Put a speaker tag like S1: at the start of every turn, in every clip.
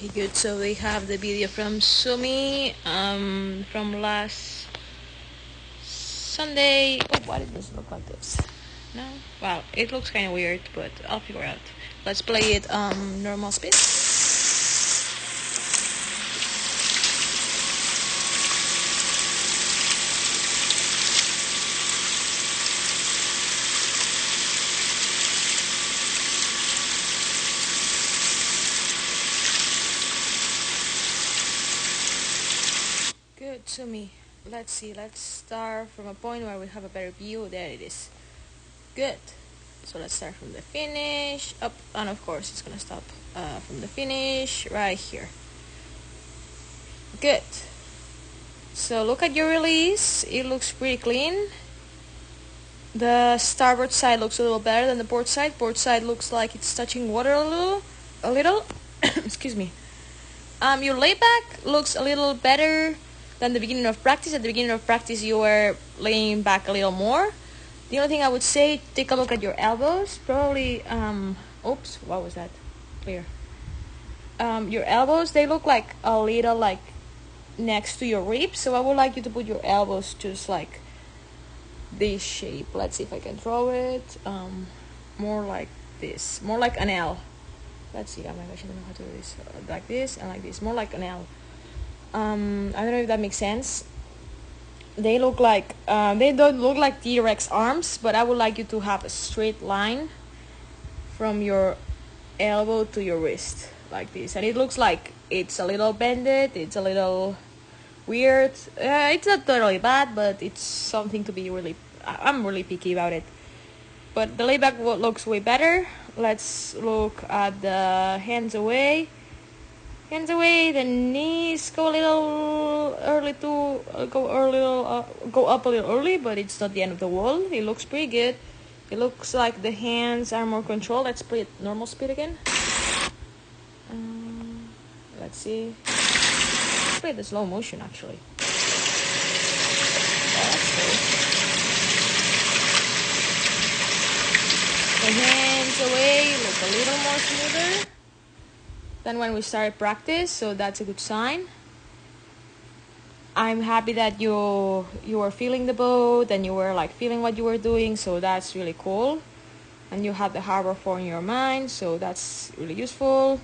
S1: Okay, good. So we have the video from Sumi from last Sunday. Oh, why did this look like this? No? Wow, it looks kind of weird, but I'll figure out. Let's play it normal speed. Good, Sumi. Let's see. Let's start from a point where we have a better view. There it is. Good. So let's start from the finish up, and of course it's gonna stop from the finish right here. Good. So look at your release. It looks pretty clean. The starboard side looks a little better than the port side. Port side looks like it's touching water a little. Excuse me. Your layback looks a little better than the beginning of practice. At the beginning of practice, you were laying back a little more. The only thing I would say, take a look at your elbows. Probably, oops, what was that? Clear. Your elbows, they look like a little like next to your ribs. So I would like you to put your elbows just like this shape. Let's see if I can draw it. More like this, more like an L. Let's see. Oh my gosh, I don't know how to do this. Like this and like this, more like an L. I don't know if that makes sense. They look like they don't look like T-Rex arms, but I would like you to have a straight line from your elbow to your wrist like this, and it looks like it's a little bended. It's a little weird. It's not totally bad, but it's something to be really. I'm really picky about it. But the layback looks way better. Let's look at the hands away. Hands away. The knees go a little early to go up a little early, but it's not the end of the world. It looks pretty good. It looks like the hands are more controlled. Let's play it normal speed again. Let's see. Let's play the slow motion actually. Yeah, that's cool. The hands away look a little more smoother than when we started practice, so that's a good sign. I'm happy that you were feeling the boat and you were like feeling what you were doing, so that's really cool. And you have the harbor fore in your mind, so that's really useful.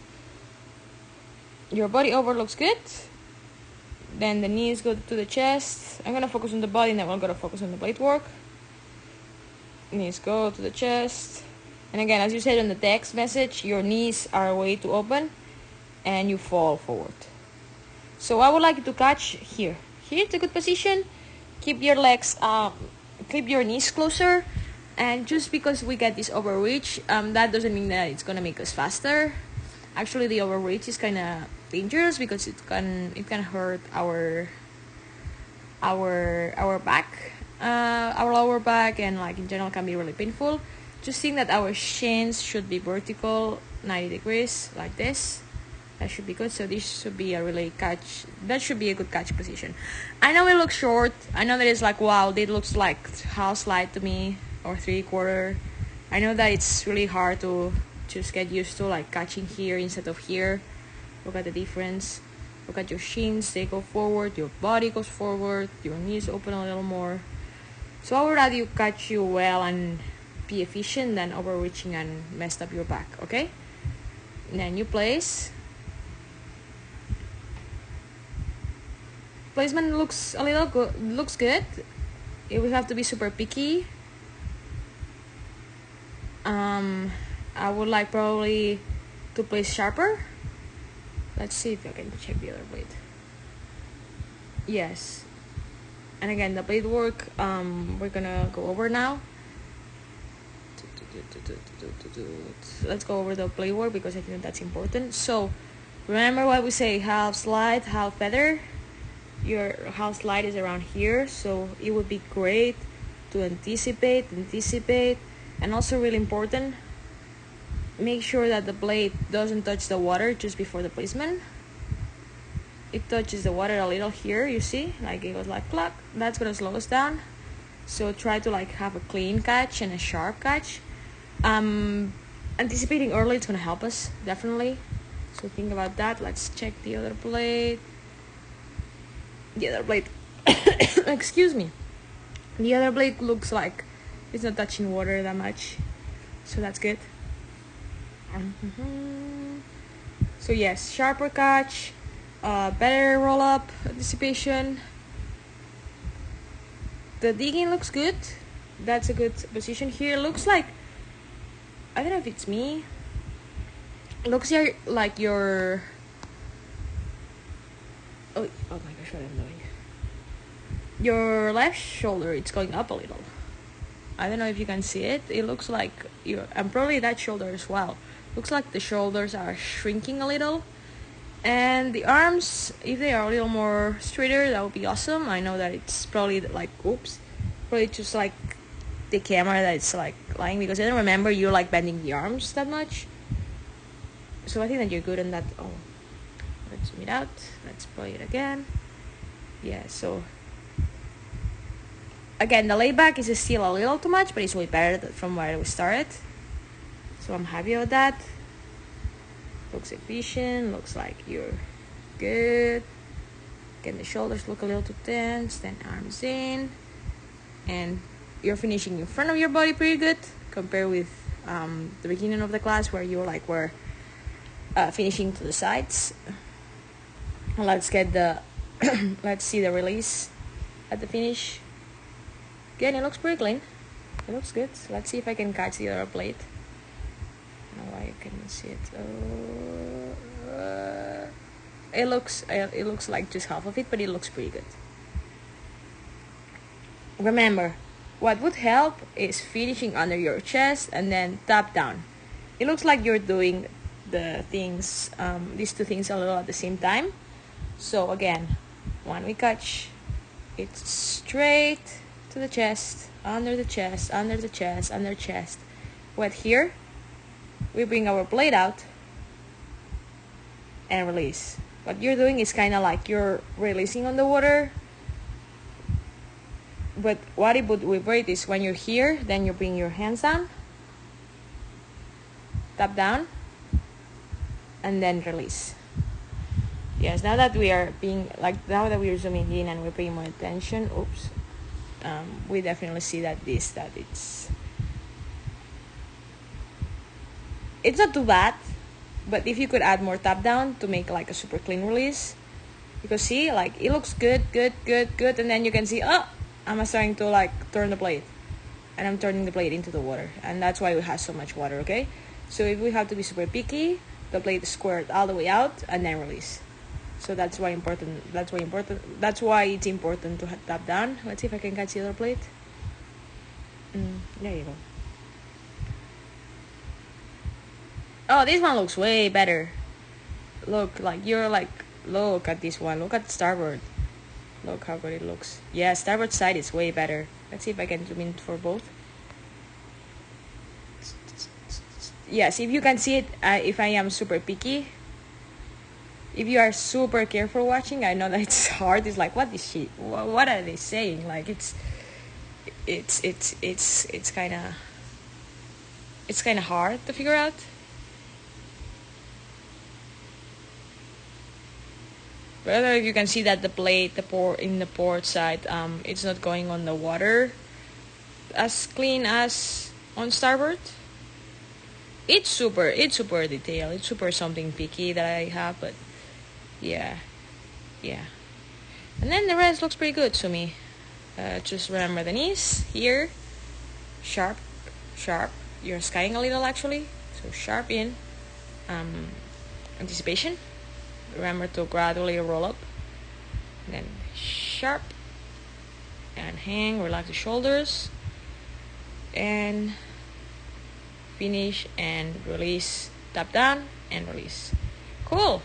S1: Your body over looks good. Then the knees go to the chest. I'm gonna focus on the body, and then we're gonna focus on the blade work. Knees go to the chest. And again, as you said in the text message, your knees are way too open and you fall forward. So I would like you to catch here. Here's a good position. Keep your legs, keep your knees closer. And just because we get this overreach, that doesn't mean that it's gonna make us faster. Actually, the overreach is kind of dangerous because it can hurt our back, our lower back, and like in general can be really painful. Just think that our shins should be vertical 90 degrees like this. That should be good. So this should be a really catch. That should be a good catch position. I know it looks short. I know that it's like, wow, it looks like half slide to me or 3/4. I know that it's really hard to just get used to like catching here instead of here. Look at the difference. Look at your shins. They go forward. Your body goes forward. Your knees open a little more. So I would rather you catch you well and be efficient than overreaching and messed up your back. Okay. And then you place. Placement looks a little good. Looks good. It would have to be super picky. I would like probably to place sharper. Let's see if I can check the other blade. Yes. And again, the blade work, we're gonna go over now. Let's go over the blade work because I think that's important. So remember what we say, half slide, half feather. Your half slide is around here, so it would be great to anticipate, and also really important, make sure that the blade doesn't touch the water just before the placement. It touches the water a little here, you see, like it goes like pluck. That's gonna slow us down. So try to like have a clean catch and a sharp catch. Anticipating early, it's gonna help us definitely. So think about that. Let's check the other blade. The other blade, excuse me. The other blade looks like it's not touching water that much, so that's good. So yes, sharper catch, better roll up anticipation. The digging looks good. That's a good position here. Looks like, I don't know if it's me. Looks like your oh my gosh, what I'm doing. Your left shoulder, it's going up a little. I don't know if you can see it. It looks like and probably that shoulder as well. Looks like the shoulders are shrinking a little. And the arms, if they are a little more straighter, that would be awesome. I know that it's probably like, probably just like the camera that's like lying, because I don't remember you like bending the arms that much. So I think that you're good on that. Oh, let's zoom it out. Let's play it again. Yeah, so again, the layback is still a little too much, but it's way better from where we started. So I'm happy with that. Looks efficient. Looks like you're good. Again, the shoulders look a little too tense. Then arms in, and you're finishing in front of your body pretty good compared with the beginning of the class where you were finishing to the sides. Let's get the let's see the release at the finish. Again, it looks pretty clean. It looks good. Let's see if I can catch the other plate. I don't know why you can see it. It looks like just half of it, but it looks pretty good. Remember, what would help is finishing under your chest and then tap down. It looks like you're doing the things, these two things a little at the same time. So again, when we catch, it's straight to the chest, under the chest, under the chest, under chest. Wet here, we bring our blade out and release. What you're doing is kind of like you're releasing on the water, but what it would vibrate is when you're here, then you bring your hands down, tap down, and then release. Yes, now that we are zooming in and we're paying more attention, we definitely see that it's not too bad, but if you could add more tap down to make like a super clean release, because see, like it looks good, and then you can see, I'm starting to like turn the blade, and I'm turning the blade into the water, and that's why we have so much water. Okay, so if we have to be super picky, the blade is squared all the way out and then release. So that's why it's important to tap down. Let's see if I can catch the other plate. There you go. Oh, this one looks way better. Look at this one. Look at starboard. Look how good it looks. Yeah, starboard side is way better. Let's see if I can zoom in for both. Yes, if you can see it, if I am super picky. If you are super careful watching, I know that it's hard. It's like, what are they saying? Like it's kind of hard to figure out. But I don't know if you can see that the blade, in the port side, it's not going on the water as clean as on starboard. It's super detailed. It's super something picky that I have, but yeah. And then the rest looks pretty good to me. Just remember the knees here, sharp. You're skying a little actually, so sharp in. Anticipation. Remember to gradually roll up, and then sharp, and hang. Relax the shoulders, and finish and release. Tap down and release. Cool.